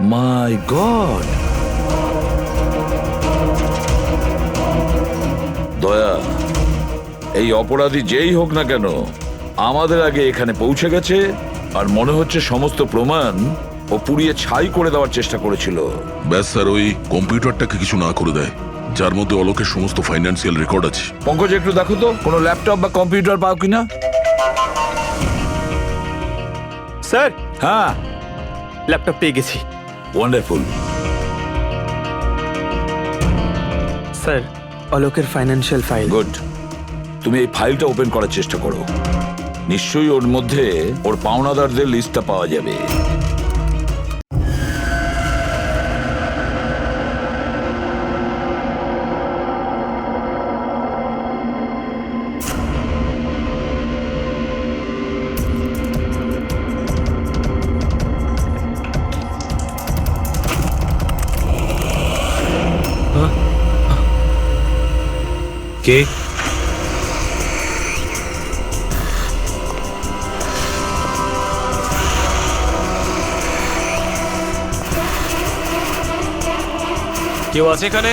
মাই god, দয়া, এই অপরাধী যেই হোক না কেন আমাদের আগে এখানে পৌঁছে গেছে, আর মনে হচ্ছে সমস্ত প্রমাণ ও পুড়িয়ে ছাই করে দেওয়ার চেষ্টা করেছিল। ব্যাস স্যার, ওই কম্পিউটারটাকে কিছু না করে দেয় যার মধ্যে অলোকের সমস্ত ফাইন্যান্সিয়াল রেকর্ড আছে। পঙ্কজ, একটু দেখো তো কোনো ল্যাপটপ বা কম্পিউটার পাও কিনা। স্যার, হ্যাঁ, ল্যাপটপ পেয়ে গেছি। ওয়ান্ডারফুল। স্যার, অলোকের ফাইন্যান্সিয়াল ফাইল। গুড। তুমি এই ফাইলটা ওপেন করার চেষ্টা করো, নিশ্চয়ই ওর মধ্যে ওর পাওনাদারদের লিস্টটা পাওয়া যাবে। কে? কেউ আছে এখানে?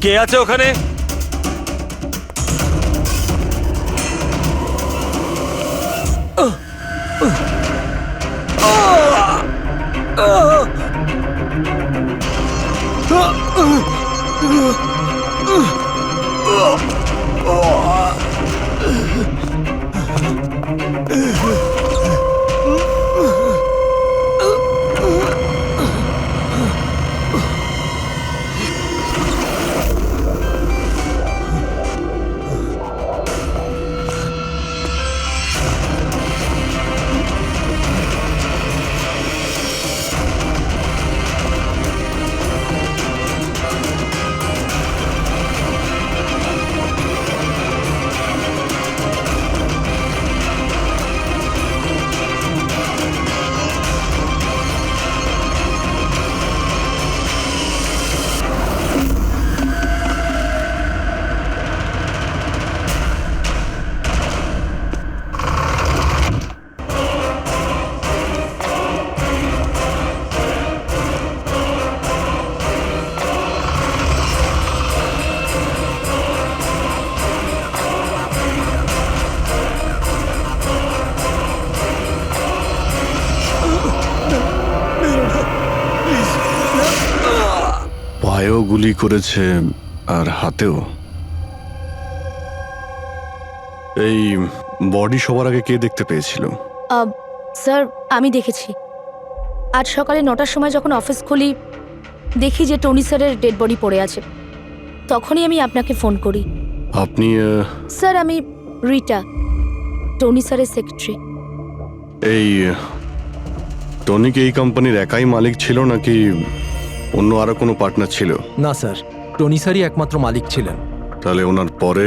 কে আছে ওখানে? পায়েও গুলি করেছে আর হাতেও। এই বডি সবার আগে কে দেখতে পেয়েছিল? স্যার, আমি দেখেছি। আজ সকালে 9টার সময় যখন অফিস খুলি, দেখি যে টনি স্যারের ডেড বডি পড়ে আছে। তখনই আমি আপনাকে ফোন করি। আপনি স্যার, আমি রিটা, টনি স্যারের সেক্রেটারি। এই টনি কি এই কোম্পানির একাই মালিক ছিল নাকি অন্য আরো কোনো পার্টনার ছিল? না স্যার, টনি স্যারই একমাত্র মালিক ছিলেন। তাহলে ওনার পরে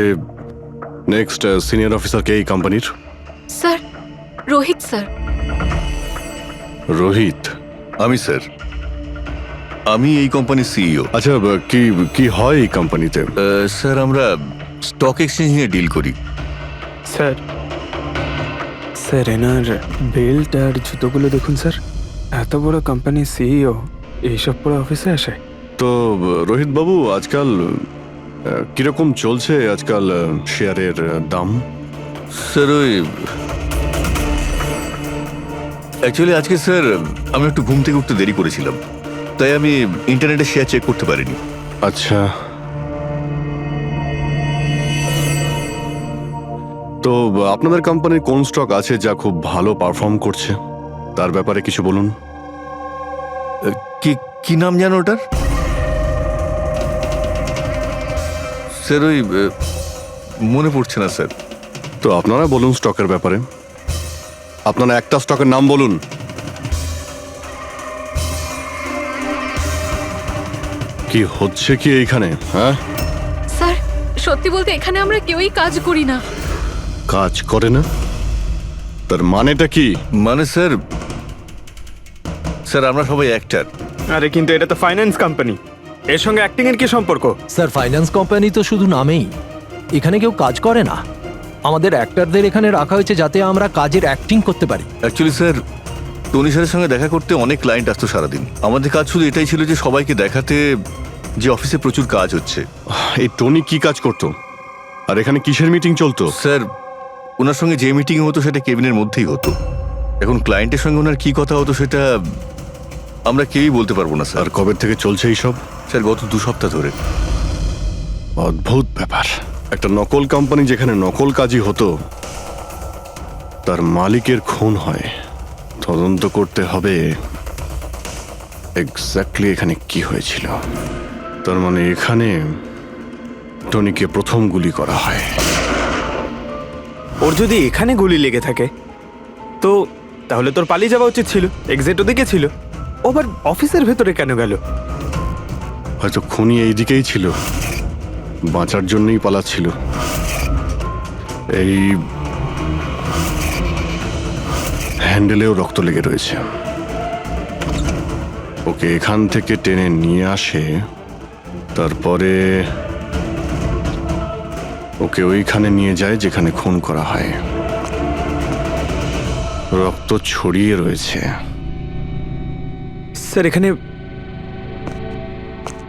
নেক্সট সিনিয়র অফিসার কে এই কোম্পানির? Sir, Rohit sir. রোহিত? আমি স্যার, আমি এই কোম্পানির সিইও। আচ্ছা, কি কি হয় এই কোম্পানিতে? স্যার, আমরা স্টক এক্সচেঞ্জ নিয়ে ডিল করি। স্যার, স্যার এনার বেল্ট আর জুতোগুলো দেখুন স্যার। এত বড় কোম্পানির সিইও এইসব পরে অফিসে আসে? তো রোহিত বাবু, আজকাল কিরকম চলছে আজকাল শেয়ারের দাম? স্যার, ওই অ্যাকচুয়ালি আজকে স্যার আমি একটু ঘুম থেকে উঠতে দেরি করেছিলাম, তাই আমি ইন্টারনেটে শেয়ার চেক করতে পারিনি। আচ্ছা, তো আপনাদের কোম্পানির কোন স্টক আছে যা খুব ভালো পারফর্ম করছে? তার ব্যাপারে কিছু বলুন। কি কি নাম জানো ওটার? স্যার, ওই মনে পড়ছে না স্যার। তো আপনারা বলুন স্টকের ব্যাপারে। আপনারা একটা স্টকের নাম বলুন। কি হচ্ছে কি এইখানে? হ্যাঁ, স্যার সত্যি বলতে এখানে আমরা কেউই কাজ করি না। কাজ করে না? তার মানেটা কি? মানে স্যার, আমরা সবাই অ্যাক্টার। আরে কিন্তু এটা তো ফাইন্যান্স কোম্পানি, এর সঙ্গে অ্যাক্টিং এর কি সম্পর্ক? স্যার ফাইন্যান্স কোম্পানি তো শুধু নামেই, এখানে কেউ কাজ করে না। আমাদের অ্যাক্টরদের এখানে রাখা হয়েছে যাতে আমরা কাজের অ্যাক্টিং করতে পারি। অ্যাকচুয়ালি স্যার, টনি স্যারের সঙ্গে দেখা করতে অনেক ক্লায়েন্ট আসতো সারাদিন। আমাদের কাজ শুধু এটাই ছিল যে সবাইকে দেখাতে যে অফিসে প্রচুর কাজ হচ্ছে। এই টনি কি কাজ করতো? আর এখানে কিসের মিটিং চলতো? স্যার, ওনার সঙ্গে যে মিটিং হতো সেটা কেবিনের মধ্যেই হতো। এখন ক্লায়েন্টের সঙ্গে ওনার কি কথা হতো সেটা আমরা কেউই বলতে পারবো না স্যার। আর কবে থেকে চলছে এইসব? স্যার গত 2 সপ্তাহ ধরে। অদ্ভুত ব্যাপার। একটা নকল কোম্পানি যেখানে নকল কাজই হতো, তার মালিকের খুন হয়। তদন্ত করতে হবে এক্স্যাক্টলি এখানে কি হয়েছিল। তার মানে এখানে টনিকে প্রথম গুলি করা হয়। ওর যদি এখানে গুলি লেগে থাকে তো তাহলে তোর পালিয়ে যাওয়া উচিত ছিল। এক্সিট ওদিকে ছিল, ও আবার অফিসের ভেতরে কেন গেল? হয়তো খুনি এইদিকেই ছিল, বাঁচার জন্যই পালাচ্ছিল। এই হ্যান্ডেলেও রক্ত লেগে রয়েছে। ওকে এখান থেকে টেনে নিয়ে আসে, তারপরে ওকে ওইখানে নিয়ে যায় যেখানে খুন করা হয়। রক্ত ছড়িয়ে রয়েছে। স্যার এখানে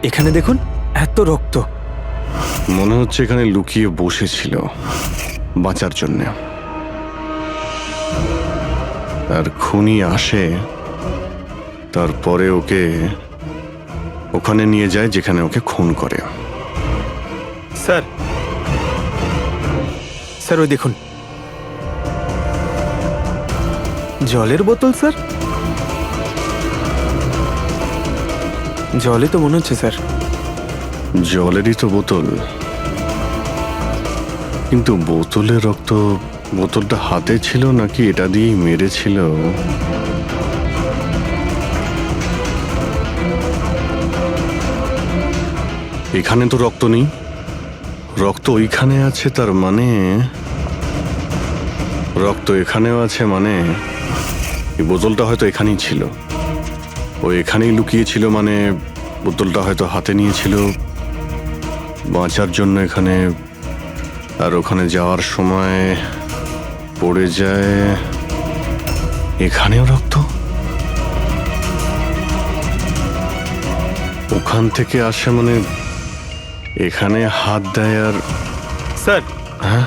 এখানে দেখুন, এত রক্ত। মনে হচ্ছে এখানে লুকিয়ে বসেছিল বাঁচার জন্য। আর খুনি আসে, তারপরে ওকে ওখানে নিয়ে যায় যেখানে ওকে খুন করে। স্যার স্যার ওই দেখুন, জলের বোতল। স্যার জলে তো মনে হচ্ছে স্যার। জলেরই তো বোতল, কিন্তু বোতলের রক্ত, বোতলটা হাতে ছিল নাকি এটা দিয়েই মেরেছিল? এখানে তো রক্ত নেই, রক্ত ওইখানে আছে। তার মানে রক্ত এখানেও আছে, মানে এই বোতলটা হয়তো এখানেই ছিল। ও এখানেই লুকিয়েছিল, মানে বোতলটা হয়তো হাতে নিয়েছিল বাঁচার জন্য এখানে। আর ওখানে যাওয়ার সময় পড়ে যায়। এখানেও রক্ত, ওখান থেকে আসে, মানে এখানে হাত দেয়। আর স্যার হ্যাঁ,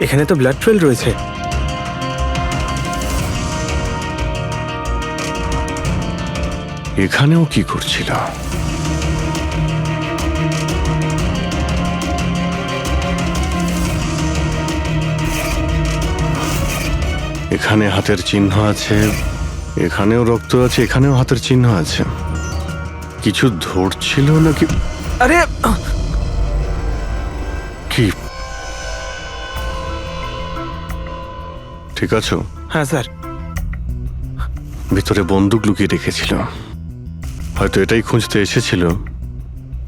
এখানে তো ব্লাড ট্রেল রয়েছে। এখানেও কি করছিল? এখানে হাতের চিহ্ন আছে, এখানেও রক্ত আছে, এখানেও হাতের চিহ্ন আছে। কিছু ধরছিল নাকি? আরে কি ঠিক আছো? হ্যাঁ স্যার। ভিতরে বন্দুক লুকিয়ে রেখেছিল, হয়তো এটাই খুঁজতে এসেছিল।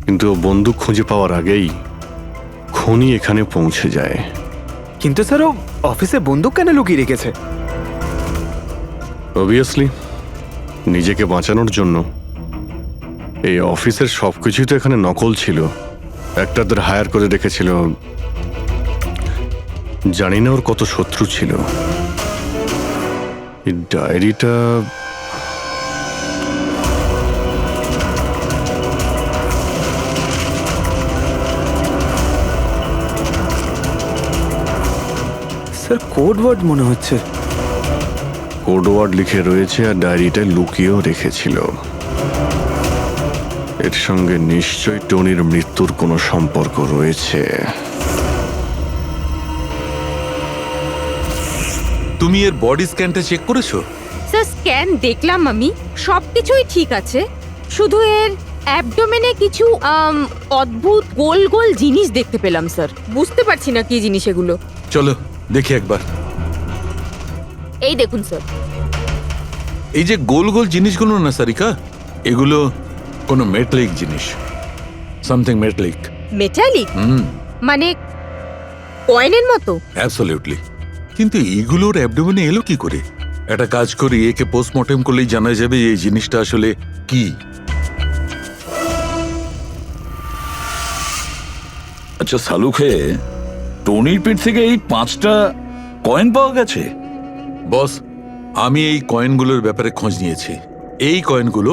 কিন্তু ও বন্দুক খুঁজে পাওয়ার আগেই খুনি এখানে পৌঁছে যায়। কিন্তু স্যার ও অফিসে বন্দুক কেন লুকিয়ে রেখেছে? অবভিয়াসলি নিজেকে বাঁচানোর জন্য। এই অফিসের সবকিছুই তো এখানে নকল ছিল, একটাদের হায়ার করে রেখেছিল। জানি না ওর কত শত্রু ছিল। এই ডায়েরিটা স্যার কোড ওয়ার্ড মনে হচ্ছে। কোড ওয়ার্ড লিখে রয়েছে আর ডায়েরিটা লুকিয়েও রেখেছিল। এর সঙ্গে নিশ্চয়ই টনির মৃত্যুর কোনো সম্পর্ক রয়েছে। তুমি এর বডি স্ক্যানটা চেক করেছো? স্যার স্ক্যান দেখলাম আমি, সবকিছুই ঠিক আছে, শুধু এর অ্যাবডোমেনে কিছু অদ্ভুত গোল গোল জিনিস দেখতে পেলাম স্যার। বুঝতে পারছি না কি জিনিস এগুলো। চলো দেখি একবার। এই দেখুন স্যার। এই যে গোল গোল জিনিসগুলো না সারিকা, এগুলো কোনো মেটালিক জিনিস, সামথিং মেটালিক। মেটালিক মানে কয়েনের মতো? অ্যাবসলিউটলি। কিন্তু এইগুলোর অ্যাবডোমেনে এলো কি করে? একটা কাজ করি, একে পোস্টমর্টেম করলেই জানা যাবে এই জিনিসটা আসলে কি। আচ্ছা সালুখে, টনির পেট থেকে এই 5টা কয়েন পাওয়া গেছে? বস, আমি এই কয়েনগুলোর ব্যাপারে খোঁজ নিয়েছি। এই কয়েনগুলো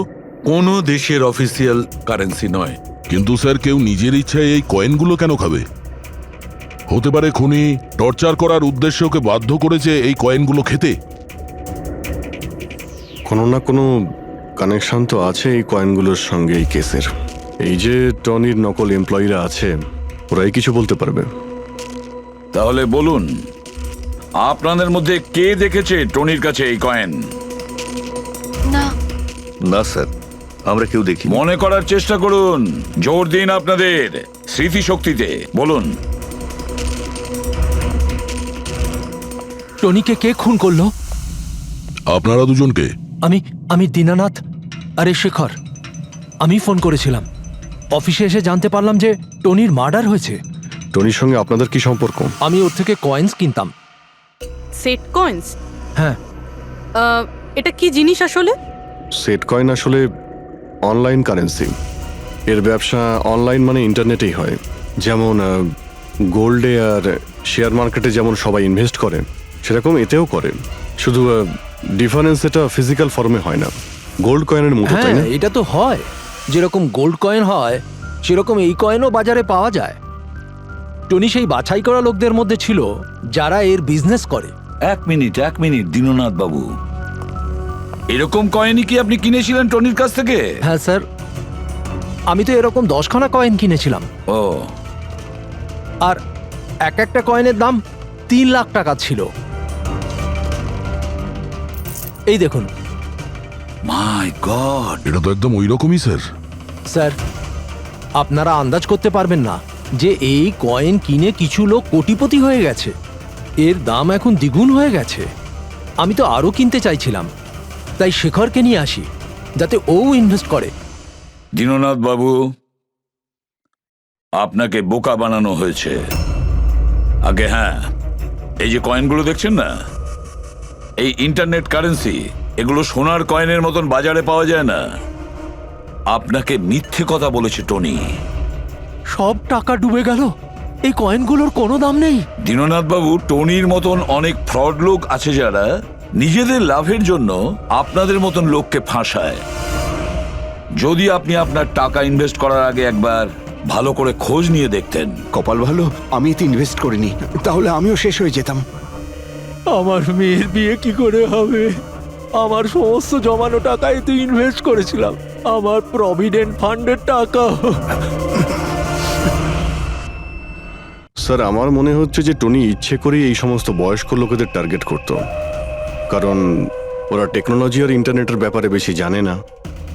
কোনো দেশের অফিসিয়াল কারেন্সি নয়। কিন্তু স্যার, কেউ নিজের ইচ্ছায় এই কয়েনগুলো কেন খাবে? হতে পারে খুনি টর্চার করার উদ্দেশ্যে ওকে বাধ্য করেছে এই কয়েনগুলো খেতে। কোনো না কোনো কানেকশন তো আছে এই কয়েনগুলোর সঙ্গে এই কেসের। এই যে টনির নকল এমপ্লয়িরা আছে, ওরাই কিছু বলতে পারবে। তাহলে বলুন, আপনাদের মধ্যে কে দেখেছে টনির কাছে এই কয়েন? না, না স্যার, আমরা কেউ দেখি। মনে করার চেষ্টা করুন, জোর দিন আপনাদের স্মৃতিশক্তিতে। বলুন। টনিকে কে খুন করলো? আপনারা দুজনকে? আমি দীনানাথ আরে শেখর। আমি ফোন করেছিলাম। অফিসে এসে জানতে পারলাম যে টনির মার্ডার হয়েছে। টনির সঙ্গে আপনাদের কি সম্পর্ক? আমি ওর থেকে কয়েন্স কিনতাম। Set coins? হ্যাঁ। এটা কি জিনিস আসলে? সেট কয়েন আসলে অনলাইন কারেন্সি। এর ব্যবসা অনলাইন মানে ইন্টারনেটেই হয়। যেমন গোল্ডে আর শেয়ার মার্কেটে যেমন সবাই ইনভেস্ট করে, সেরকম এতেও করে। শুধু ডিফারেন্স এটা ফিজিক্যাল ফর্মে হয় না, গোল্ড কয়েনের মতো, তাই না? হ্যাঁ, এটা তো হয়। যেরকম গোল্ড কয়েন হয় সেরকম এই কয়েনও বাজারে পাওয়া যায়। টনি সেই বাছাই করা লোকদের মধ্যে ছিল যারা এর বিজনেস করে। এক মিনিট দীননাথ বাবু, এরকম কয়েনই কি আপনি কিনেছিলেন টনির কাছ থেকে? হ্যাঁ স্যার, আমি তো এরকম 10খানা কয়েন কিনেছিলাম। ও, আর এক একটা কয়েনের দাম 3 লাখ টাকা ছিল। এই দেখুন। মাই গড! এটা তো একদম ওই রকমই স্যার। স্যার, আপনারা আন্দাজ করতে পারবেন না যে এই কয়েন কিনে কিছু লোক কোটিপতি হয়ে গেছে। এর দাম এখন দ্বিগুণ হয়ে গেছে। আমি তো আরও কিনতে চাইছিলাম, তাই শেখরকে নিয়ে আসি যাতে ও ইনভেস্ট করে। দীননাথ বাবু, আপনাকে বোকা বানানো হয়েছে। আগে হ্যাঁ, এই যে কয়েনগুলো দেখছেন না, এই ইন্টারনেট কারেন্সি, এগুলো সোনার কয়েনের মতন বাজারে পাওয়া যায় না। আপনাকে মিথ্যে কথা বলেছে টনি। সব টাকা ডুবে গেল। এই কয়েনগুলোর কোনো দাম নেই। দীননাথ বাবু, টনির মতন অনেক ফ্রড লোক আছে যারা নিজেদের লাভের জন্য আপনাদের মতন লোককে ফাঁসায়। যদি আপনি আপনার টাকা ইনভেস্ট করার আগে একবার ভালো করে খোঁজ নিয়ে দেখতেন। কপাল ভালো আমি এতে ইনভেস্ট করিনি, তাহলে আমিও শেষ হয়ে যেতাম। আমার মেয়ের বিয়ে কি করে হবে? আমার সমস্ত জমানো টাকা এতে ইনভেস্ট করেছিলাম, আমার প্রভিডেন্ট ফান্ডের টাকা। স্যার, আমার মনে হচ্ছে যে টনি ইচ্ছে করেই এই সমস্ত বয়স্ক লোকেদের টার্গেট করত, কারণ ওরা টেকনোলজি আর ইন্টারনেটের ব্যাপারে বেশি জানে না।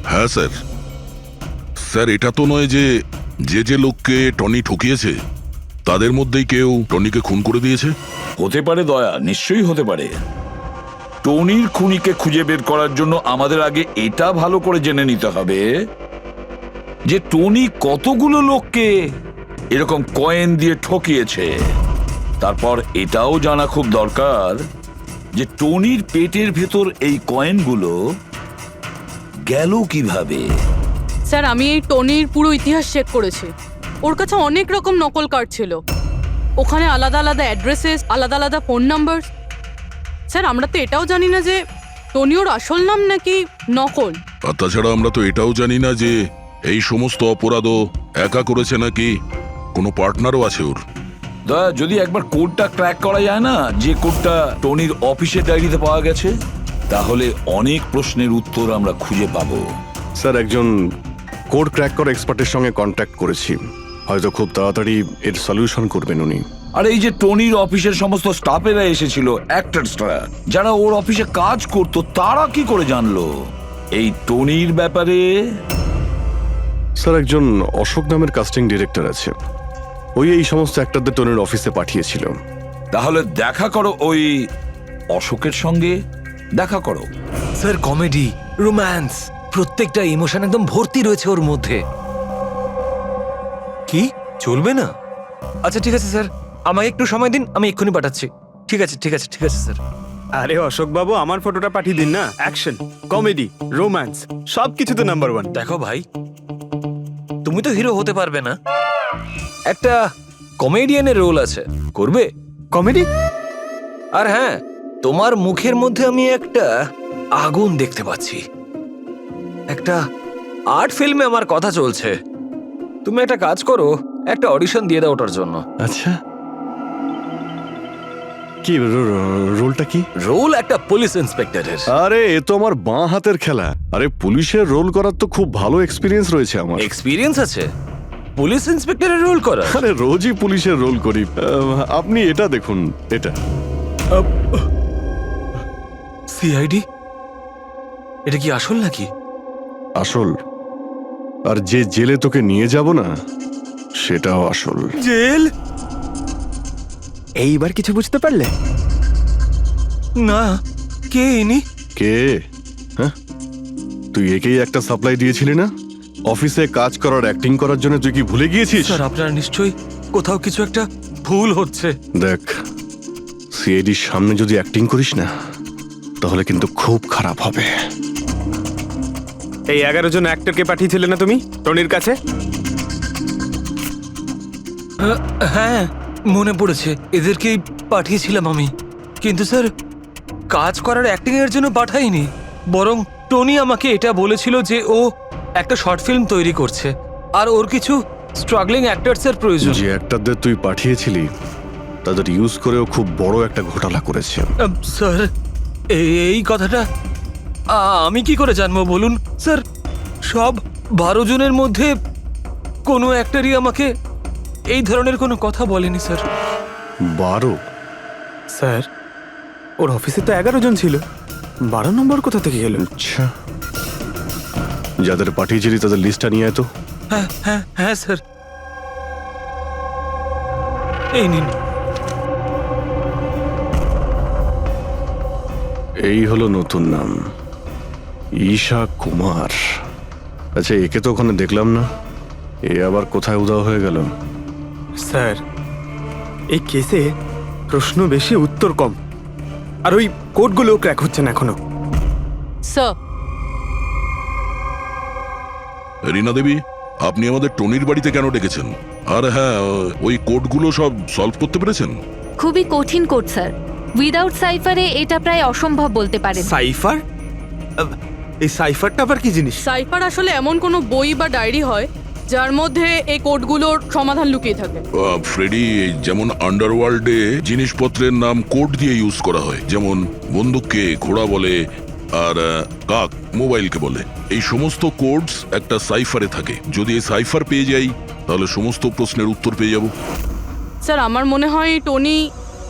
হ্যাঁ স্যার। স্যার, এটা তো নয় যে যে লোককে টনি ঠকিয়েছে তাদের মধ্যেই কেউ টনিকে খুন করে দিয়েছে। হতে পারে দয়া, নিশ্চয়ই হতে পারে। টনির খুনিকে খুঁজে বের করার জন্য আমাদের আগে এটা ভালো করে জেনে নিতে হবে যে টনি কতগুলো লোককে এরকম কয়েন দিয়ে ঠকিয়েছে। তারপর এটাও জানা খুব দরকার যে টনির পেটের ভেতর এই কয়েনগুলো গেল কিভাবে। স্যার, আমি এই টনির পুরো ইতিহাস চেক করেছি। ওর কাছে অনেক রকম নকল কার্ড ছিল। ওখানে আলাদা আলাদা অ্যাড্রেসেস, আলাদা আলাদা ফোন নাম্বার। স্যার, আমরা তো এটাও জানি না যে টনি ওর আসল নাম নাকি নকল। আর তাছাড়া আমরা তো এটাও জানি না যে এই সমস্ত অপরাধও একা করেছে নাকি কোনো পার্টনারও আছে ওর। দয়া, যদি একবার কোডটা ক্র্যাক করা যায় না, যে কোডটা টনির অফিসের ডায়েরিতে পাওয়া গেছে, তাহলে অনেক প্রশ্নের উত্তর আমরা খুঁজে পাবো। স্যার, একজন কোড ক্র্যাক করা এক্সপার্টের সঙ্গে কন্ট্যাক্ট করেছি, হয়তো খুব তাড়াতাড়ি এর সলিউশন করবেন উনি। আর এই যে টনির অফিসের সমস্ত স্টাফেরা এসেছিল, অ্যাক্টরসরা যারা ওর অফিসে কাজ করতো, তারা কি করে জানলো এই টনির ব্যাপারে? স্যার, একজন অশোক নামের কাস্টিং ডিরেক্টর আছে, ওই এই সমস্ত অ্যাক্টরদের টনির অফিসে পাঠিয়েছিল। তাহলে দেখা করো ওই অশোকের সঙ্গে দেখা করো। স্যার কমেডি, রোম্যান্স, প্রত্যেকটা ইমোশন একদম ভর্তি রয়েছে ওর মধ্যে। কি চলবে না? আচ্ছা ঠিক আছে স্যার, আমাকে একটু সময় দিন, আমি এক্ষুনি পাঠাচ্ছি। ঠিক আছে ঠিক আছে ঠিক আছে স্যার। আরে অশোক বাবু, আমার ফটোটা পাঠিয়ে দিন না। অ্যাকশন, কমেডি, রোম্যান্স সব কিছুতে নাম্বার 1। দেখো ভাই, তুমি তো হিরো হতে পারবে না, একটা কমেডিয়ানের রোল আছে, করবে? কমেডি? আর হ্যাঁ, তোমার মুখের মধ্যে আমি একটা আগুন দেখতে পাচ্ছি। একটা আর্ট ফিল্মে আমার কথা চলছে, তুমি একটা কাজ করো, একটা অডিশন দিয়ে দাও ওটার জন্য। আচ্ছা, কি রোলটা কি? রোল একটা পুলিশ ইন্সপেক্টরের। আরে এ তো আমার বাঁ হাতের খেলা। আরে পুলিশের রোল করার তো খুব ভালো এক্সপিরিয়েন্স রয়েছে আমার। এক্সপিরিয়েন্স আছে পুলিশ ইন্সপেক্টরের রোল করা? আরে রোজই পুলিশের রোল করি। আপনি এটা দেখুন, এটা সিআইডি? এটা কি আসল নাকি? আসল। আর যে জেলে তোকে নিয়ে যাব না, সেটাও আসল। জেল? এইবার কিছু বুঝতে পারলে? না, কে ইনি? কে? হ্যাঁ, তুই একেই একটা সাপ্লাই দিয়েছিলি না অফিসে কাজ করার, অ্যাক্টিং করার জন্য? তুই কি ভুলে গিয়েছিস? স্যার আপনার নিশ্চয়ই কোথাও কিছু একটা ভুল হচ্ছে। দেখ, সিআইডির সামনে যদি অ্যাক্টিং করিস না, তাহলে কিন্তু খুব খারাপ হবে। এই 11 জন অ্যাক্টরকে পাঠিয়েছিলে না তুমি টনির কাছে? হ্যাঁ মনে পড়েছে, এদেরকেই পাঠিয়েছিলাম আমি। কিন্তু স্যার, কাজ করার অ্যাক্টিং এর জন্য পাঠাইনি, বরং টনি আমাকে এটা বলেছিল যে ও একটা শর্ট ফিল্ম তৈরি করছে আর ওর কিছু স্ট্রাগলিং অ্যাক্টরসের প্রয়োজন। যে অ্যাক্টরদের তুই পাঠিয়েছিলি, তাদের ইউজ করেও খুব বড় একটা ঘোটালা করেছে। স্যার, এই কথাটা আমি কি করে জানবো বলুন স্যার? সব 12 জনের মধ্যে কোনো অ্যাক্টরই আমাকে এই ধরনের কোনো কথা বলেনি স্যার। 12? স্যার, ওর অফিসে তো 11 জন ছিল, 12 নম্বর কোথা থেকে গেল? আচ্ছা, যাদের পাঠিয়েছিলি তাদের লিস্টটা নিয়ে আয় তো। হ্যাঁ হ্যাঁ হ্যাঁ স্যার, এই নিন। এই হলো নতুন নাম, ঈশা কুমার। আচ্ছা, একে তো ওখানে দেখলাম না, এ আবার কোথায় উধাও হয়ে গেল? স্যার, এই কেসে প্রশ্ন বেশি উত্তর কম, আর ওই কোডগুলো ক্র্যাক হচ্ছে না এখনো। স্যার, রীনা দেবী, আপনি আমাদের টনির বাড়িতে কেন ডেকেছেন? আর হ্যাঁ, ওই কোডগুলো সব সলভ করতে পেরেছেন? খুবই কঠিন কোড স্যার, উইদাউট সাইফারে এটা প্রায় অসম্ভব বলতে পারেন। সাইফার? এই সাইফারটা আবার কি জিনিস? সাইফার আসলে এমন কোনো বই বা ডায়েরি হয় যার মধ্যে এই কোডগুলোর সমাধান লুকিয়ে থাকে। ফ্রেডি, যেমন আন্ডারওয়ার্ল্ডে জিনিসপত্রের নাম কোড দিয়ে ইউজ করা হয়, যেমন বন্দুককে ঘোড়া বলে আর কাক মোবাইলকে বলে। এই সমস্ত কোডস একটা সাইফারে থাকে। যদি এই সাইফার পেয়ে যাই, তাহলে সমস্ত প্রশ্নের উত্তর পেয়ে যাব। স্যার, আমার মনে হয় টনি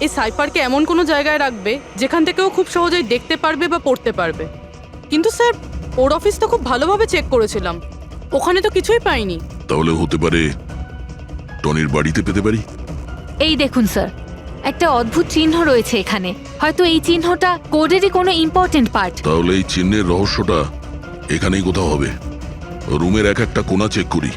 এই সাইফারকে এমন কোনো জায়গায় রাখবে যেখান থেকে ও খুব সহজেই দেখতে পারবে বা পড়তে পারবে। কিন্তু স্যার, ওর অফিস তো খুব ভালোভাবে চেক করেছিলাম, ওখানে তো কিছুই পাইনি। তাহলে হতে পারে টনির বাড়িতে পেতে পারি। এই দেখুন স্যার, একটা অদ্ভুত চিহ্ন রয়েছে এখানে, হয়তো এই চিহ্নটা কোডেরই কোনো ইম্পর্টেন্ট পার্ট। তাহলে এই চিহ্নের রহস্যটা এখানেই কোথাও হবে। রুমের এক একটা কোণা চেক করি।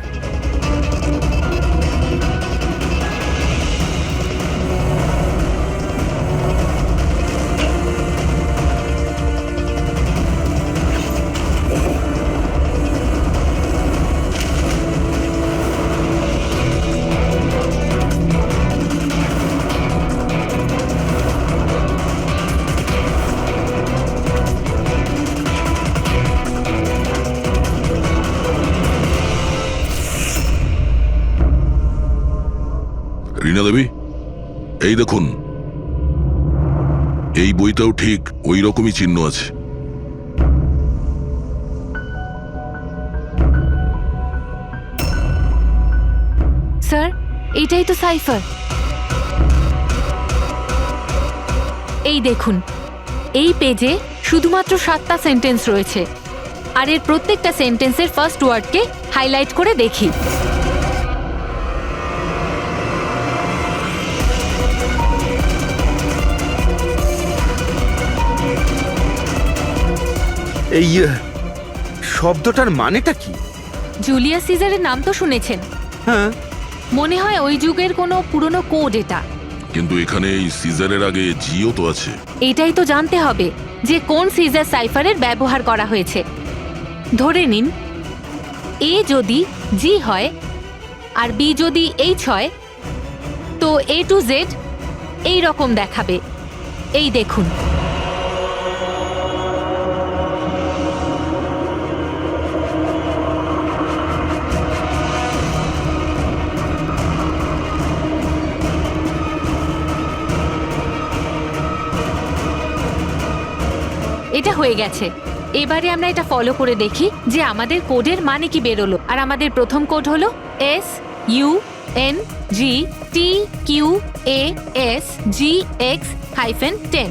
রীনা দেবী, এই দেখুন, এই বইটাও ঠিক ওই রকমই চিহ্ন আছে। স্যার, এটাই তো সাইফার। এই দেখুন, এই পেজে শুধুমাত্র 7টা সেন্টেন্স রয়েছে, আর এর প্রত্যেকটা সেন্টেন্সের ফার্স্ট ওয়ার্ডকে হাইলাইট করে দেখি। এই শব্দটার মানেটা কি? জুলিয়াস সিজারের নাম তো শুনেছেন। হ্যাঁ, মনে হয় ওই যুগের কোনো পুরনো কোড এটা। কিন্তু এখানে এই সিজারের আগে জিও তো আছে। এটাই তো জানতে হবে যে কোন সিজার সাইফারের ব্যবহার করা হয়েছে। ধরে নিন এ যদি জি হয় আর বি যদি এইচ হয়, তো এ টু জেড এই রকম দেখাবে। এই দেখুন, এটা হয়ে গেছে। এবারে আমরা এটা ফলো করে দেখি যে আমাদের কোডের মানে কি বেরোলো। আর আমাদের প্রথম কোড হলো SUNGTQAS-GX-10।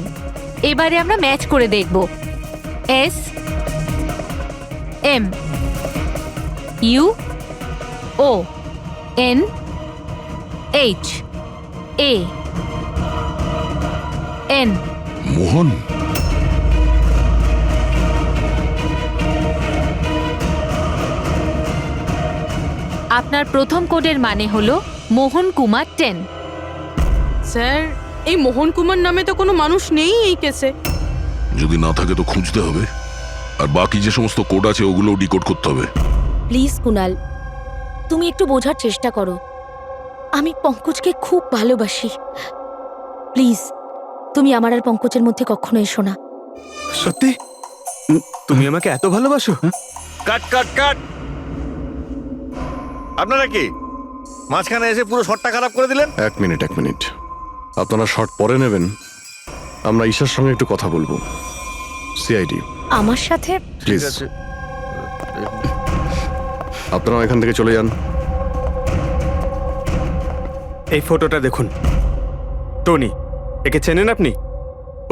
এবারে আমরা ম্যাচ করে দেখব। SMUONHAN। মোহন, আপনার প্রথম কোডের মানে হলো মোহন কুমার 10। স্যার, এই মোহন কুমার নামে তো কোনো মানুষ নেই এই কেসে। যদি না থাকে তো খুঁজতে হবে, আর বাকি যে সমস্ত কোড আছে ওগুলো ডিকোড করতে হবে। প্লিজ কুনাল, তুমি একটু বোঝার চেষ্টা করো। আমি পঙ্কজকে খুব ভালোবাসি। প্লিজ, তুমি আমার আর পঙ্কজের মধ্যে কখনো এসো না। সত্যি তুমি আমাকে এত ভালোবাসো? কাট কাট কাট! আপনারা কি মাঝখানে এসে পুরো শটটা খারাপ করে দিলেন? এক মিনিট। আপনারা শর্ট পরে নেবেন, আমরা ঈশার সঙ্গে একটু কথা বলবো। সিআইডি আমার সাথে? প্লিজ আপনারা এখান থেকে চলে যান। এই ফটোটা দেখুন। টনি, একে চেনেন আপনি?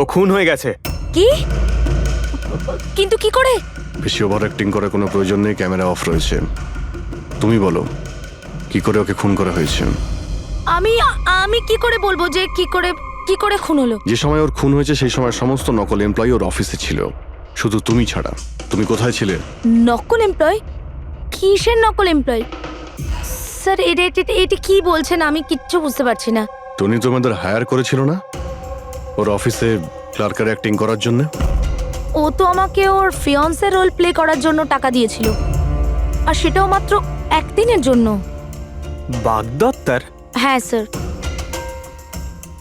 ও খুন হয়ে গেছে। কি? কিন্তু কি করে? বেশি ওভার অ্যাক্টিং করার কোনো প্রয়োজন নেই, ক্যামেরা অফ রয়েছে। তুমি বলো কি করে ওকে খুন করা হয়েছে? আমি কি করে বলবো যে কি করে খুন হলো? যে সময় ওর খুন হয়েছে সেই সময় সমস্ত নকল এমপ্লয়ি ওর অফিসে ছিল, শুধু তুমি ছাড়া। তুমি কোথায় ছিলে? নকল এমপ্লয়? কিসের নকল এমপ্লয়? স্যার, এটা কি বলছেন? আমি কিচ্ছু বুঝতে পারছি না। টনি তোমাদের হায়ার করেছিল না ওর অফিসে ক্লার্কের অ্যাক্টিং করার জন্য? ও তো আমাকে ওর ফিয়ন্সের রোল প্লে করার জন্য টাকা দিয়েছিল, আর সেটাও মাত্র একদিনের জন্য। বাগদত্তার? হ্যাঁ স্যার,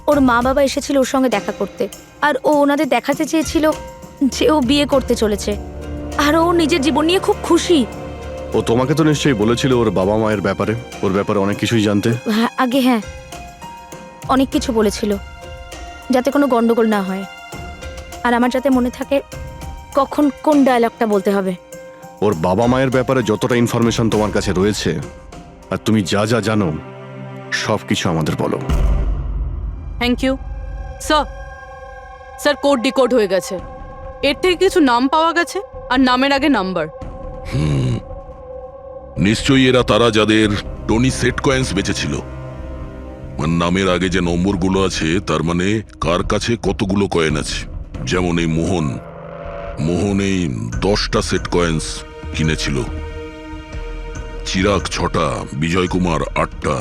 ওর মা বাবা এসেছিল ওর সঙ্গে দেখা করতে, আর ও ওনাদের দেখাতে চেয়েছিল যে ও বিয়ে করতে চলেছে, আর ও নিজের জীবন নিয়ে খুব খুশি। ও তোমাকে তো নিশ্চয়ই বলেছিল ওর বাবা মায়ের ব্যাপারে, ওর ব্যাপারে অনেক কিছুই জানতে। হ্যাঁ, হ্যাঁ, অনেক কিছু বলেছিল, যাতে কোনো গন্ডগোল না হয়, আর আমার যাতে মনে থাকে কখন কোন ডায়লগটা বলতে হবে। ওর বাবা মায়ের ব্যাপারে যতটা ইনফরমেশন তোমার কাছে রয়েছে আর তুমি যা যা জানো সব কিছু আমাদের বলো। Thank you sir. Code decode হয়ে গেছে। এর থেকে কিছু নাম পাওয়া গেছে, আর নামের আগে নাম্বার। নিশ্চয়ই এরা তারা যাদের টনি সেট কয়েন্স বেঁচেছিল। নামের আগে যে নম্বরগুলো আছে তার মানে কার কাছে কতগুলো কয়েন আছে। যেমন এই মোহন এই 10টা সেট কয়েন্স কিনেছিল, চিরাগ 6টা, বিজয় কুমার 8টা,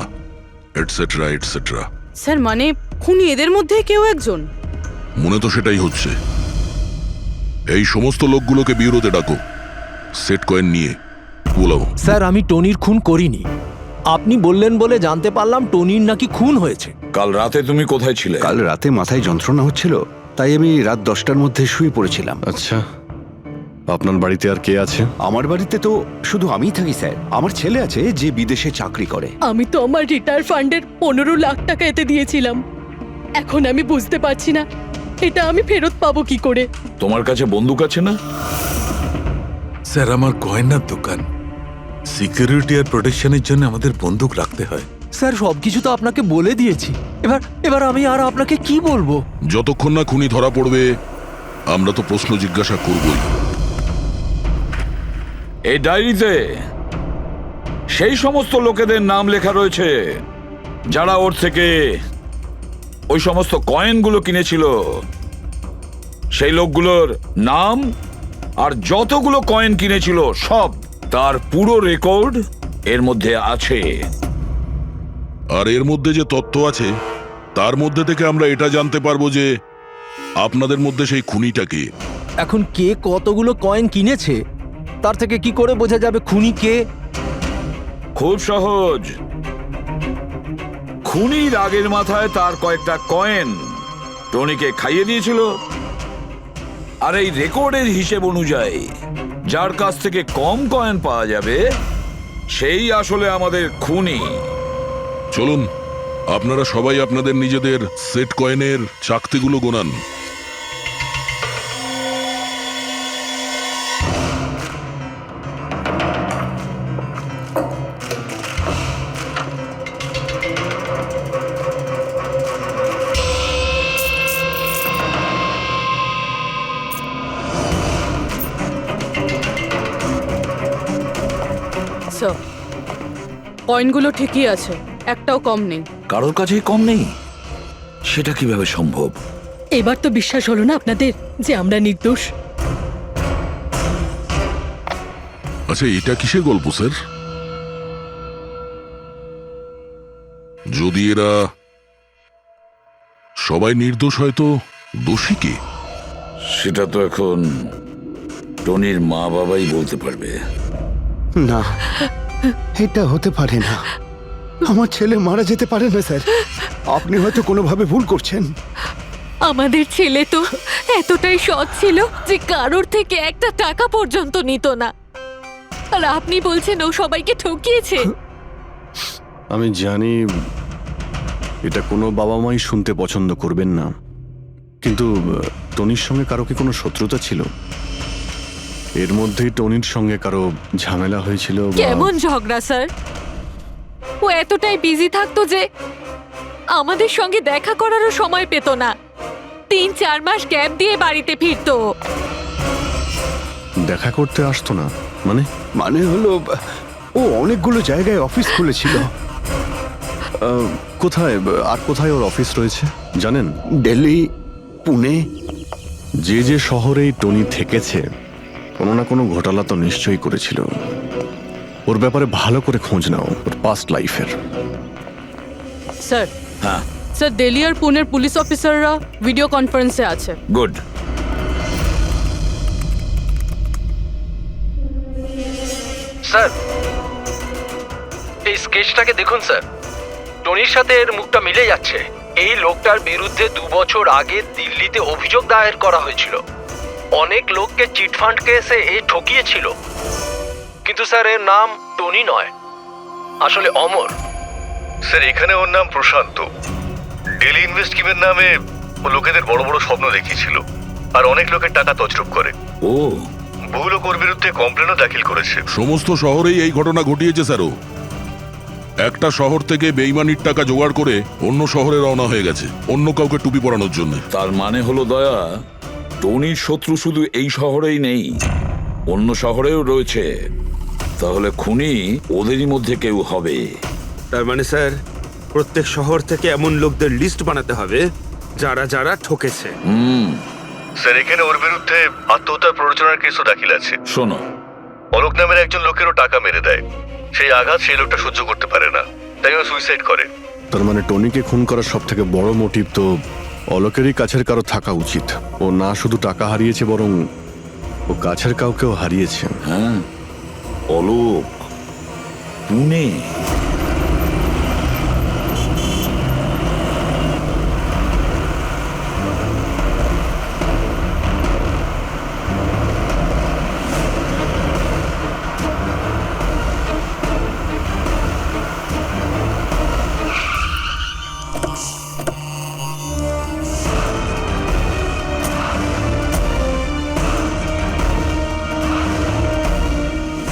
এটসেট্রা এটসেট্রা। স্যার, মানে খুনি এদের মধ্যে কেউ একজন? মনে তো সেটাই হচ্ছে। এই সমস্ত লোকগুলোকে বিউরোতে ডাকো, সেট কয়েন নিয়ে বলো। স্যার, আমি টনির খুন করিনি। আপনি বললেন বলে জানতে পারলাম টনির নাকি খুন হয়েছে। কাল রাতে তুমি কোথায় ছিলে? কাল রাতে মাথায় যন্ত্রণা হচ্ছিল, তাই আমি রাত 10টার মধ্যে শুয়ে পড়েছিলাম। আচ্ছা, আপনার বাড়িতে আর কে আছে? আমার বাড়িতে তো শুধু আমিই থাকি স্যার। আমার ছেলে আছে যে বিদেশে চাকরি করে। আমি তো আমার রিটায়ার ফান্ডের 15 লাখ টাকা এতে দিয়েছিলাম। এখন আমি বুঝতে পারছি না এটা আমি ফেরত পাবো কি করে। তোমার কাছে বন্দুক আছে না? স্যার, আমার গয়নার দোকান, সিকিউরিটি আর প্রোটেকশনের জন্য আমাদের বন্দুক রাখতে হয়। স্যার, সবকিছু তো আপনাকে বলে দিয়েছি। এবার আমি আর আপনাকে কি বলবো? যতক্ষণ না খুনি ধরা পড়বে আমরা তো প্রশ্ন জিজ্ঞাসা করবই। এই ডায়েরিতে সেই সমস্ত লোকেদের নাম লেখা রয়েছে যারা ওর থেকে ওই সমস্ত কয়েনগুলো কিনেছিল। সেই লোকগুলোর নাম আর যতগুলো কয়েন কিনেছিল সব, তার পুরো রেকর্ড এর মধ্যে আছে। আর এর মধ্যে যে তথ্য আছে তার মধ্যে থেকে আমরা এটা জানতে পারবো যে আপনাদের মধ্যে সেই খুনিটা কে। এখন কে কতগুলো কয়েন কিনেছে তার থেকে কি করে বোঝা যাবে খুনি কে? খুব সহজ। খুনি রাগের মাথায় তার কয়েকটা কয়েন টনিকে খাইয়ে দিয়েছিল, আর এই রেকর্ডের হিসেব অনুযায়ী যার কাছ থেকে কম কয়েন পাওয়া যাবে সেই আসলে আমাদের খুনি। চলুন আপনারা সবাই আপনাদের নিজেদের সেট কয়েনের চাকতিগুলো গোনান। স্যার, কয়েনগুলো ঠিকই আছে, একটাও কম নেই। কারোর কাছেই কম নেই? সেটা কিভাবে সম্ভব? এবার তো বিশ্বাস হলো না আপনাদের যে আমরা নির্দোষ? আচ্ছা, এটা কিসের গল্প স্যার? যদি এরা সবাই নির্দোষ হয় তো দোষী কে? সেটা তো এখন টনির মা বাবাই বলতে পারবে। না, এটা হতে পারে না। আমার ছেলে মারা যেতে পারে না স্যার। আপনি হয়তো কোনোভাবে ভুল করছেন। আমাদের ছেলে তো এতটাই সৎ ছিল যে কারোর থেকে একটা টাকা পর্যন্ত নিত না, আর আপনি বলছেন ও সবাইকে ঠকিয়েছে। আমি জানি এটা কোনো বাবা মাই শুনতে পছন্দ করবেন না, কিন্তু টনির সঙ্গে কারো কি কোনো শত্রুতা ছিল? এর মধ্যেই টনির সঙ্গে কারো ঝামেলা হয়েছিল? কেমন ঝগড়া স্যার? ও এতটাই বিজি থাকতো যে আমাদের সঙ্গে দেখা করারও সময় পেত না। 3-4 মাস গ্যাপ দিয়ে বাড়িতে ফিরতো। দেখা করতে আসতো না মানে? মানে হলো ও অনেকগুলো জায়গায় অফিস খুলেছিল। কোথায় আর কোথায় ওর অফিস রয়েছে জানেন? দিল্লি, পুনে। যে যে শহরেই টনি থেকেছে কোনো না কোনো ঘোটালা তো নিশ্চয়ই করেছিল। ওর ব্যাপারে ভালো করে খোঁজ নাও, ওর পাস্ট লাইফের। স্যার, হ্যাঁ স্যার, দিল্লি আর পুনের পুলিশ অফিসাররা ভিডিও কনফারেন্সে আছে। গুড। স্যার, এই স্কেচটাকে দেখুন স্যার। টনির সাথে এর মুখটা মিলে যাচ্ছে। এই লোকটার বিরুদ্ধে 2 বছর আগে দিল্লিতে অভিযোগ দায়ের করা হয়েছিল। অনেক লোককে চিটফান্ড কেসে এ ঠকিয়েছিল। কিন্তু স্যার, এর নাম টনি নয়, আসলে অমর। স্যার, এখানে ওর নাম প্রশান্ত। ডেলি ইনভেস্ট স্কিমের নামে ও লোকেদের বড় বড় স্বপ্ন দেখিয়েছিল আর অনেক লোকের টাকা তছরূপ করে। ও, বহু লোক ওর বিরুদ্ধে কমপ্লেনও দাখিল করেছে। সমস্ত শহরেই এই ঘটনা ঘটিয়েছে স্যারও। একটা শহর থেকে বেইমানির টাকা জোগাড় করে অন্য শহরে রওনা হয়ে গেছে অন্য কাউকে টুপি পরানোর জন্য। তার মানে হলো দয়া, টনির শত্রু শুধু এই শহরেই নেই, অন্য শহরেও রয়েছে। তাহলে খুনি ওদেরই মধ্যে কেউ হবে। তার মানে স্যার, প্রত্যেক শহর থেকে এমন লোকদের লিস্ট বানাতে হবে যারা যারা ঠকেছে। স্যার, এখানে ওর বিরুদ্ধে আত্মহত্যার প্ররোচনার কেসও দাখিল আছে। শোনো, অলোক নামের একজন লোকেরও টাকা মেরে দেয়। সেই আঘাত সেই লোকটা সহ্য করতে পারে না, তাই ও সুইসাইড করে। তার মানে টনিকে খুন করার সব থেকে বড় মোটিভ তো অলোকেরই কাছের কারো থাকা উচিত। ও না শুধু টাকা হারিয়েছে, বরং ও কাছের কাউকেও হারিয়েছে। হ্যাঁ, অলোক, পুনে।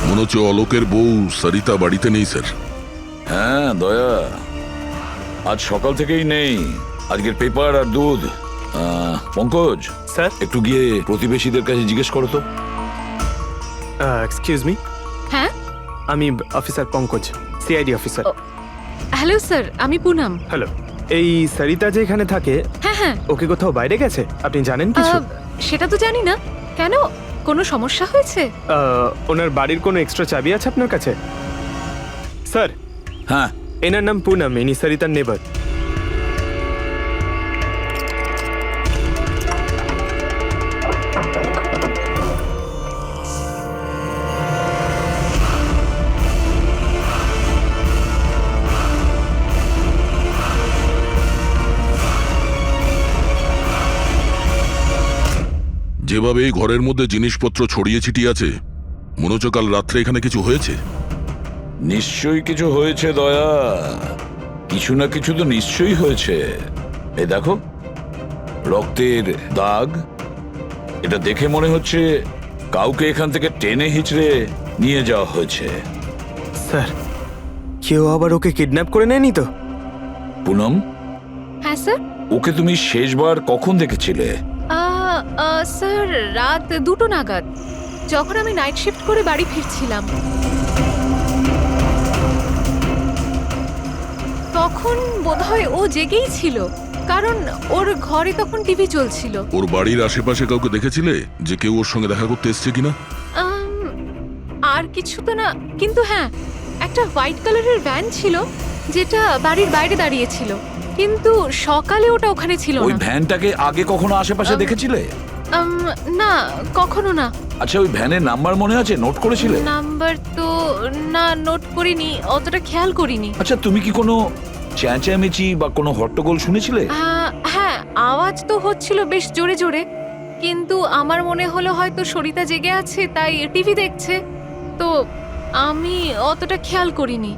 মনে হচ্ছে অলোকের বউ সরিতা বাড়িতে নেই স্যার। হ্যাঁ দয়া, আজ সকাল থেকেই নেই। আজকের পেপার আর দুধ। পঙ্কজ স্যার, একটু গিয়ে প্রতিবেশীদের কাছে জিজ্ঞেস করো তো। Excuse me. হ্যাঁ, আমি officer Pankaj, CID officer. Hello sir, আমি পুনাম। হ্যালো। এই সরিতা যে এখানে থাকে, হ্যাঁ হ্যাঁ, ওকে কোথাও বাইরে গেছে আপনি জানেন কিছু? সেটা তো জানি না। কেন, কোনো সমস্যা হয়েছে? ওনার বাড়ির কোনো এক্সট্রা চাবি আছে আপনার কাছে? স্যার, হ্যাঁ, এনার নাম পুনম, ইনি সরিতার নেবার। যেভাবে এই ঘরের মধ্যে জিনিসপত্র ছড়িয়ে ছিটিয়ে আছে, মনে হচ্ছে কাল রাত্রে এখানে কিছু হয়েছে। নিশ্চয়ই কিছু হয়েছে দয়া, কিছু না কিছু তো নিশ্চয়ই হয়েছে। এই দেখো, রক্তের দাগ। এটা দেখে মনে হচ্ছে কাউকে এখান থেকে টেনে হিচড়ে নিয়ে যাওয়া হয়েছে। স্যার, কেউ আবার ওকে কিডন্যাপ করে নেয়নি তো? পুনম, হ্যাঁ স্যার। ওকে তুমি শেষবার কখন দেখেছিলে? স্যার, রাত 2টো নাগাদ, যখন আমি নাইট শিফট করে বাড়ি ফিরছিলাম। তখন বোধহয় ও জেগেই ছিল, কারণ ওর ঘরে তখন টিভি চলছিল। ওর বাড়ির আশেপাশে কাউকে দেখেছিলে যে কেউ ওর সঙ্গে দেখা করতে এসছে কিনা? আর কিছু তো না, কিন্তু হ্যাঁ, একটা হোয়াইট কালারের ভ্যান ছিল যেটা বাড়ির বাইরে দাঁড়িয়ে ছিল, কিন্তু সকালে ওটা ওখানে ছিল ওই না। ভ্যানটাকে আগে কখনো আশেপাশে দেখেছিলে? না, কখনো না। আচ্ছা, ওই ভ্যানের নাম্বার মনে আছে? নোট করেছিলে? নাম্বার তো না, নোট করিনি, অতটা খেয়াল করিনি। আচ্ছা, তুমি কি কোনো চেঁচামেচি বা কোনো হট্টগোল শুনেছিলে? হ্যাঁ, আওয়াজ তো হচ্ছিল বেশ জোরে জোরে, কিন্তু আমার মনে হলো হয়তো সরিতা জেগে আছে তাই টিভি দেখছে, তো আমি অতটা খেয়াল করিনি।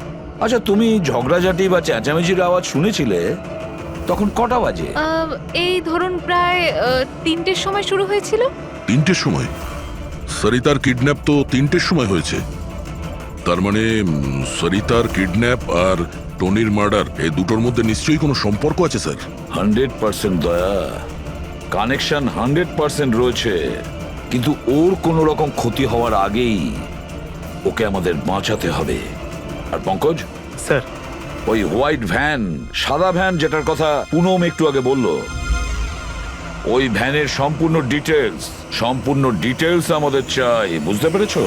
আচ্ছা, তুমি ঝগড়াঝাটি বা চেঁচামেচির আওয়াজ শুনেছিলে তখন কটা বাজে? এই ধরুন প্রায় 3টের সময় শুরু হয়েছিল। 3টের সময়? সরিতার কিডন্যাপ তো 3টের সময় হয়েছে। তার মানে সরিতার কিডন্যাপ আর টনির মার্ডার, এই দুটোর মধ্যে নিশ্চয়ই কোনো সম্পর্ক আছে স্যার। 100% দয়া, কানেকশন 100% রয়েছে, কিন্তু ওর কোনো রকম ক্ষতি হওয়ার আগেই ওকে আমাদের বাঁচাতে হবে। আর পঙ্কজ স্যার, ওই হোয়াইট ভ্যান, সাদা ভ্যান যেটার কথা পুনম একটু আগে বলল, ওই ভ্যানের সম্পূর্ণ ডিটেলস আমাদের চাই, বুঝতে পেরেছো?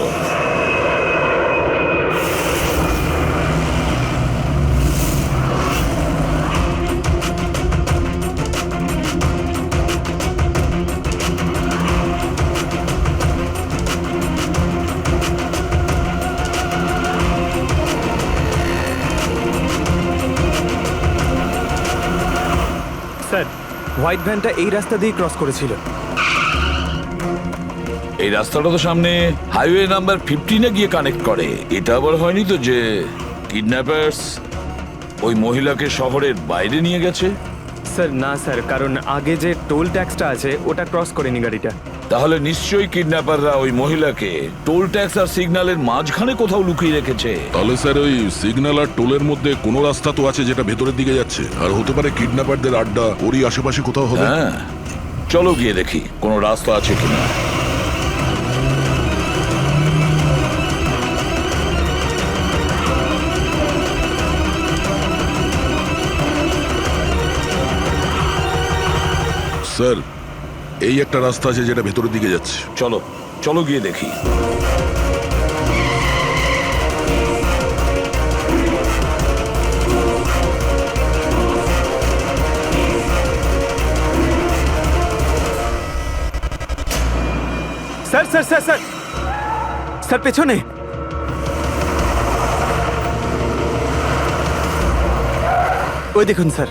স্যার, হোয়াইট ভ্যানটা এই রাস্তা দিয়ে ক্রস করেছিল। এই রাস্তাটা তো সামনে হাইওয়ে নাম্বার 15-এ গিয়ে কানেক্ট করে। এটা আবার হয়নি তো যে কিডন্যাপার্স ওই মহিলাকে শহরের বাইরে নিয়ে গেছে? স্যার না স্যার, কারণ আগে যে টোল ট্যাক্সটা আছে ওটা ক্রস করেনি গাড়িটা। তাহলে নিশ্চয়ই কিডন্যাপাররা ওই মহিলাকে টোল ট্যাক্স আর সিগন্যালের মাঝখানে কোথাও লুকিয়ে রেখেছে। তাহলে স্যার ওই সিগন্যাল আর টোলের মধ্যে কোনো রাস্তা তো আছে যেটা ভেতরের দিকে যাচ্ছে, আর হতে পারে কিডন্যাপারদের আড্ডা ওরই আশেপাশে কোথাও হবে। হ্যাঁ, চলো গিয়ে দেখি কোনো রাস্তা আছে কিনা। স্যার, এই একটা রাস্তা আছে যেটা ভেতরের দিকে যাচ্ছে। চলো চলো গিয়ে দেখি। Sir sir sir sir sir, পেছনে। ওই দেখুন স্যার।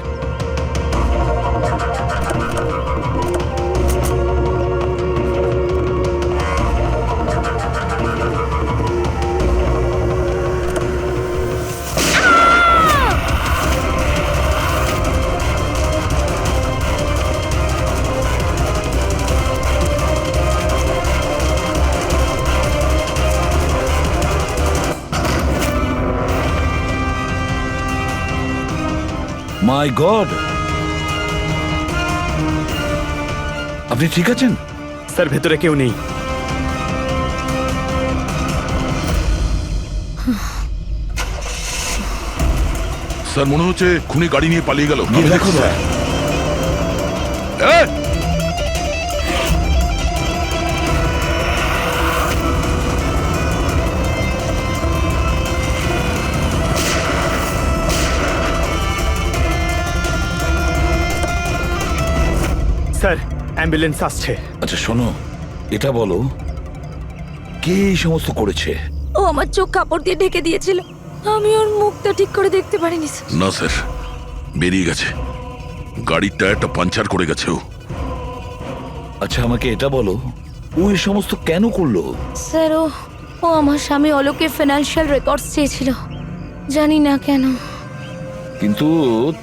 মাই গড, আপনি ঠিক আছেন? স্যার, ভেতরে কেউ নেই। স্যার, মনে হচ্ছে খুনি গাড়ি নিয়ে পালিয়ে গেল। দেখো স্যার। স্যার অ্যাম্বুলেন্স আসছে। আচ্ছা শোনো, এটা বলো কে এই সমস্ত করেছে? ও আমার চোখ কাপড় দিয়ে ঢেকে দিয়েছিল, আমি ওর মুখটা ঠিক করে দেখতে পারিনি স্যার। না স্যার, বেরিয়ে গেছে, গাড়ির টায়ারটা পাঞ্চার করে গেছে ও। আচ্ছা আমাকে এটা বলো, ও এই সমস্ত কেন করলো? স্যার ও আমার স্বামী অলোকের ফিনান্সিয়াল রেকর্ডস চেয়েছিল, জানি না কেন। কিন্তু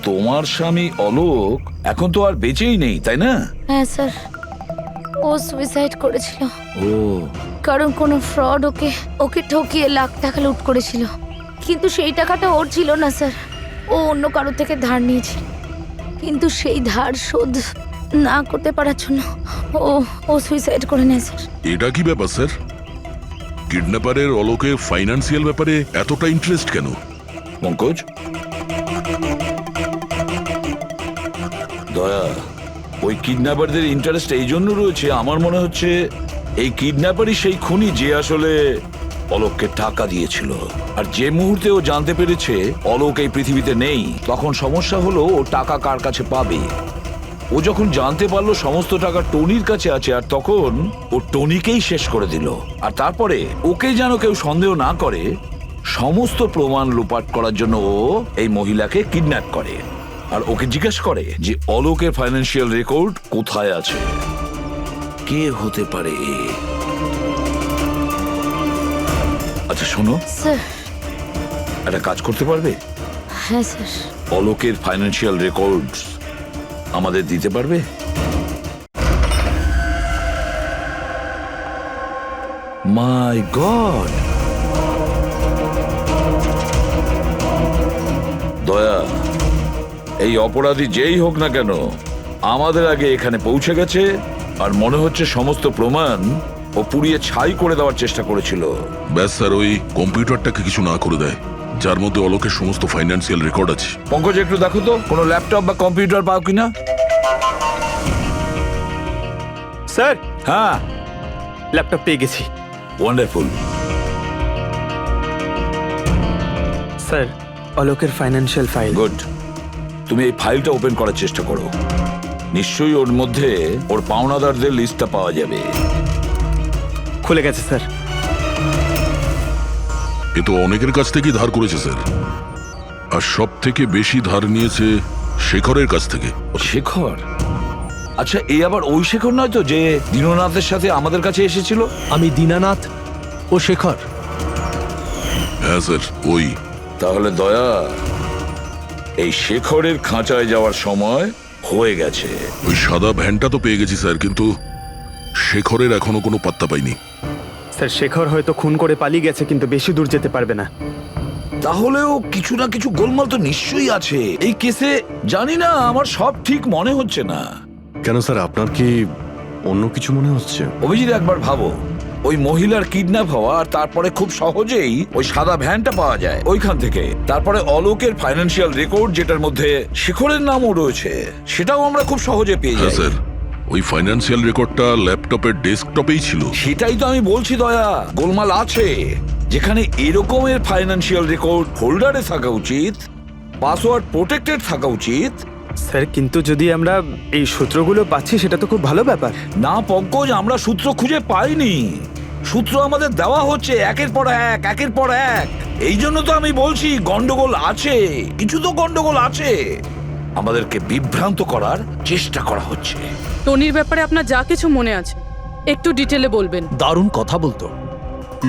তোমার স্বামী অলোক এখন তো আর বেঁচেই নেই, তাই না? হ্যাঁ স্যার, ও সুইসাইড করেছিল, ও কারণ কোনো ফ্রড ওকে ঠকিয়ে লাখ টাকা লুট করেছিল। কিন্তু সেই টাকাটা ওর ছিল না স্যার, ও অন্য কারোর থেকে ধার নিয়েছিল, কিন্তু সেই ধার শোধ না করতে পারার জন্য ও সুইসাইড করে নেয় স্যার। এটা কি ব্যাপার স্যার? কিডন্যাপারের অলোকের ফাইন্যান্সিয়াল ব্যাপারে এতটা ইন্টারেস্ট কেন? পঙ্কজ, দয়া, ওই কিডন্যাপারদের ইন্টারেস্ট এই জন্য রয়েছে, আমার মনে হচ্ছে এই কিডন্যাপারই সেই খুনি যে আসলে অলোককে টাকা দিয়েছিল। আর যে মুহূর্তে ও জানতে পেরেছে অলোক এই পৃথিবীতে নেই, তখন সমস্যা হলো ও টাকা কার কাছে পাবে। ও যখন জানতে পারলো সমস্ত টাকা টনির কাছে আছে, আর তখন ও টনিকেই শেষ করে দিল। আর তারপরে ওকে যেন কেউ সন্দেহ না করে, সমস্ত প্রমাণ লোপাট করার জন্য ও এই মহিলাকে কিডন্যাপ করে আর ওকে জিজ্ঞেস করে যে অলোকের ফাইন্যান্সিয়াল রেকর্ড কোথায় আছে। কে হতে পারে? আচ্ছা শোনো, স্যার একটা কাজ করতে পারবে? হ্যাঁ স্যার। অলোকের ফাইন্যান্সিয়াল রেকর্ডস আমাদের দিতে পারবে? মাই গড! দয়া, এই অপরাধী যেই হোক না কেন আমাদের আগে এখানে পৌঁছে গেছে, আর মনে হচ্ছে সমস্ত প্রমাণ ও পুড়িয়ে ছাই করে দেওয়ার চেষ্টা করেছিল। ব্যাস স্যার, ওই কম্পিউটারটাকে কিছু না করে দেয় যার মধ্যে অলোকের সমস্ত ফাইন্যান্সিয়াল রেকর্ড আছে। পঙ্কজ, একটু দেখো তো কোনো ল্যাপটপ বা কম্পিউটার পাও কিনা। স্যার হ্যাঁ, ল্যাপটপ পেয়ে গেছি। ওয়ান্ডারফুল। স্যার অলোকের ফাইন্যান্সিয়াল ফাইল। গুড, তুমি এই ফাইলটা ওপেন করার চেষ্টা করো, নিশ্চয়ই ওর মধ্যে ওর পাওনাদারদের লিস্টটা পাওয়া যাবে। খুলে গেছে স্যার। এ তো অনেকের কাছ থেকেই ধার করেছে স্যার, আর সব থেকে বেশি ধার নিয়েছে শেখরের কাছ থেকে। শেখর? আচ্ছা, এই আবার ওই শেখর নয় তো যে দীননাথের সাথে আমাদের কাছে এসেছিল? আমি দীনানাথ ও শেখর। হ্যাঁ স্যার, ওই। তাহলে দয়া, এই শেখরের খাঁচায় যাওয়ার সময় হয়ে গেছে। ওই সাদা ভ্যানটা তো পেয়ে গেছি স্যার, কিন্তু শেখরের এখনো কোনো পাত্তা পাইনি। স্যার শেখর হয়তো খুন করে পালিয়ে গেছে, কিন্তু বেশি দূর যেতে পারবে না। তাহলেও কিছু না কিছু গোলমাল তো নিশ্চয়ই আছে এই কেসে। জানি না, আমার সব ঠিক মনে হচ্ছে না। কেন স্যার, আপনার কি অন্য কিছু মনে হচ্ছে? অভিজিৎ, একবার ভাবো, ওই মহিলার কিডন্যাপ হওয়া, আর তারপরে খুব সহজেই ওই সাদা ভ্যানটা পাওয়া যায় ওইখান থেকে। তারপরে অলোকের ফাইন্যান্সিয়াল রেকর্ড, যেটার মধ্যে শেখরের নামও রয়েছে, সেটাও আমরা খুব সহজে পেয়ে হ্যাঁ যাই। স্যার, ওই ফাইন্যান্সিয়াল রেকর্ডটা ল্যাপটপের ডেস্কটপেই ছিল। সেটাই তো আমি বলছি দয়া, গোলমাল আছে। যেখানে এরকমের ফাইন্যান্সিয়াল রেকর্ড ফোল্ডারে থাকা উচিত, পাসওয়ার্ড প্রোটেক্টেড থাকা উচিত। স্যার কিন্তু যদি আমরা এই সূত্রগুলো পাচ্ছি সেটা তো খুব ভালো ব্যাপার। না পঙ্কজ, আমরা সূত্র খুঁজে পাইনি, সূত্র আমাদের দেওয়া হচ্ছে একের পর এক, একের পর এক। এই জন্য তো আমি বলছি গন্ডগোল আছে, কিছু তো গন্ডগোল আছে। আমাদেরকে বিভ্রান্ত করার চেষ্টা করা হচ্ছে। টনির ব্যাপারে আপনার যা কিছু মনে আছে একটু ডিটেলে বলবেন। দারুণ কথা বলতো,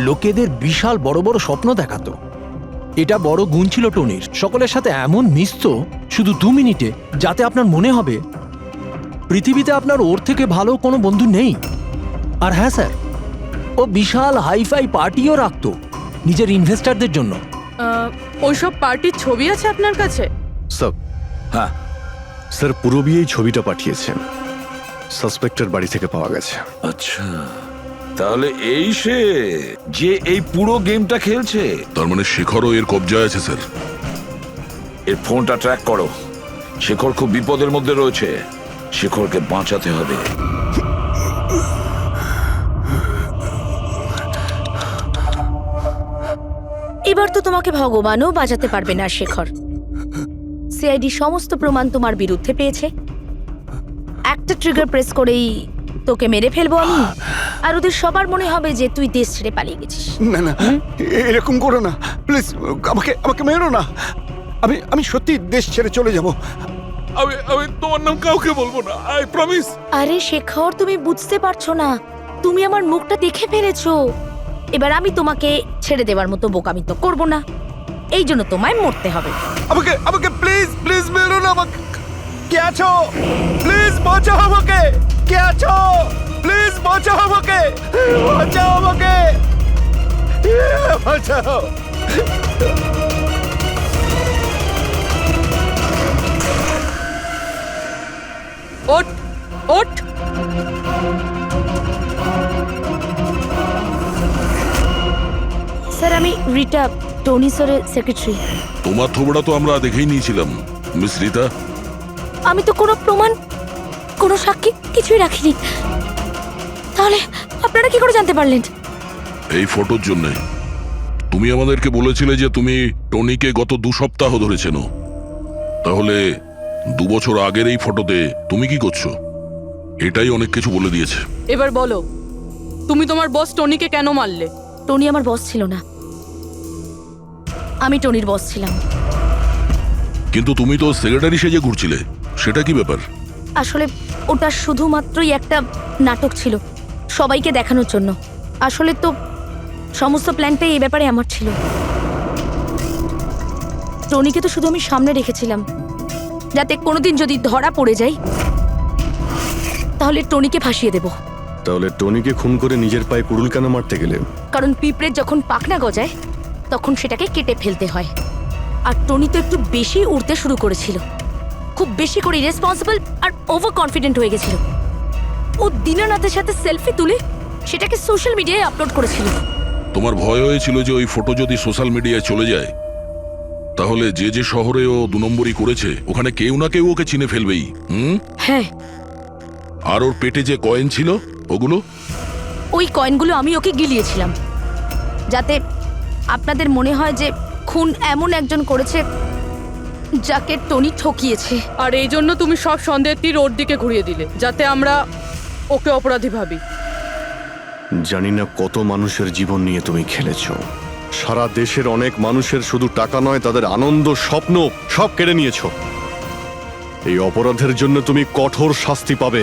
লোকেদের বিশাল বড় বড় স্বপ্ন দেখাতো। এটা বড় গুণ ছিল টনির, সকলের সাথে এমন মিশতো শুধু 2 মিনিটে, যাতে আপনার মনে হবে পৃথিবীতে আপনার ওর থেকে ভালো কোনো বন্ধু নেই। আর হ্যাঁ স্যার, ও বিশাল হাইফাই পার্টিও রাখতো নিজের ইনভেস্টারদের জন্য। ওইসব পার্টির ছবি আছে আপনার কাছে? স্যার, হ্যাঁ স্যার পুরবী এই ছবিটা পাঠিয়েছেন, সাসপেক্টের বাড়ি থেকে পাওয়া গেছে। আচ্ছা, তাহলে এই সে যে এই পুরো গেমটা খেলছে। তার মানে শেখরও এর কবজায় আছে স্যার। এর ফোনটা ট্র্যাক করো, শেখর খুব বিপদের মধ্যে রয়েছে, শেখরকে বাঁচাতে হবে। এবার তো তোমাকে ভগবানও বাঁচাতে পারবে না শেখর। সিআইডি সমস্ত প্রমাণ তোমার বিরুদ্ধে পেয়েছে, একটা ট্রিগার প্রেস করেই তোকে মেরে ফেলবো আমি, আর ওদের সবার মনে হবে যে তুই দেশ ছেড়ে পালিয়ে গেছিস। না না, এরকম করো না প্লিজ, আমাকে আমাকে মেরো না। আমি সত্যি দেশ ছেড়ে চলে যাব। আমি তোমার নাম কাউকে বলবো না, আই প্রমিস। আরে শেখর, তুমি বুঝতে পারছো না, তুমি আমার মুখটা দেখে ফেলেছো। এবার আমি তোমাকে ছেড়ে দেওয়ার মতো বোকামি তো করবো না, এই জন্য তোমায় মরতে হবে। আমাকে আমাকে প্লিজ প্লিজ মেরো না। আমাকে কে আছো? প্লিজ বাঁচাও আমাকে। কে আছো? প্লিজ বাঁচাও আমাকে, বাঁচাও আমাকে, বাঁচাও। ওঠ ওঠ। স্যার, আমি রিটা, টনি স্যারের সেক্রেটারি। তোমার থোবড়া তো আমরা দেখেই নিয়েছিলাম মিস রিতা। আমি তো কোনো প্রমাণ, কোনো সাক্ষী কিছুই রাখিনি, তাহলে আপনারা কি করে জানতে পারলেন? এই ফটোর জন্য তুমি আমাদেরকে বলেছিলে যে তুমি টনিকে গত 2 সপ্তাহ ধরে চেনো, তাহলে 2 বছর আগের এই ফটোতে তুমি কি করছো? এটাই অনেক কিছু বলে দিয়েছে। এবার বলো, তুমি তোমার বস টনিকে কেন মারলে? টনি আমার বস ছিল না, আমি টনির বস ছিলাম। কিন্তু তুমি তো সেক্রেটারি সেজে ঘুরছিলে, সেটা কি ব্যাপার? আসলে ওটা শুধুমাত্রই একটা নাটক ছিল, সবাইকে দেখানোর জন্য। আসলে তো সমস্ত প্ল্যানটাই এই ব্যাপারে আমার ছিল। টনিকে তো শুধু আমি সামনে রেখেছিলাম, যাতে কোনোদিন যদি ধরা পড়ে যাই তাহলে টনিকে ফাঁসিয়ে দেব। তাহলে টনিকে খুন করে নিজের পায়ে কুড়ুল কেন মারতে গেলে? কারণ পিঁপড়ে যখন পাখনা গজায় তখন সেটাকে কেটে ফেলতে হয়। আর টনি তো একটু বেশি উড়তে শুরু করেছিল, খুব বেশি করে ইরেসপন্সিবল আর ওভার কনফিডেন্ট হয়ে গেছিল। ও দীনানাথের সাথে সেলফি তুলে সেটাকে সোশ্যাল মিডিয়ায় আপলোড করেছিল। তোমার ভয় হয়েছিল যে ওই ফটো যদি সোশ্যাল মিডিয়ায় চলে যায় তাহলে যে যে শহরে ও 2 নম্বরই করেছে ওখানে কেউ না কেউ ওকে চিনে ফেলবেই। হ্যাঁ, আর ওর পেটে যে কয়েন ছিল ওগুলো? ওই কয়েনগুলো আমি ওকে গিলিয়েছিলাম, যাতে আপনাদের মনে হয় যে খুন এমন একজন করেছে যাকে টনি ঠকিয়েছে। আর এই জন্য তুমি সব সন্দেহের তীর ওর দিকে ঘুরিয়ে দিলে, যাতে আমরা ওকে অপরাধী ভাবি। জানি না কত মানুষের জীবন নিয়ে তুমি খেলেছ। সারা দেশের অনেক মানুষের শুধু টাকা নয়, তাদের আনন্দ, স্বপ্ন সব কেড়ে নিয়েছ। এই অপরাধের জন্য তুমি কঠোর শাস্তি পাবে।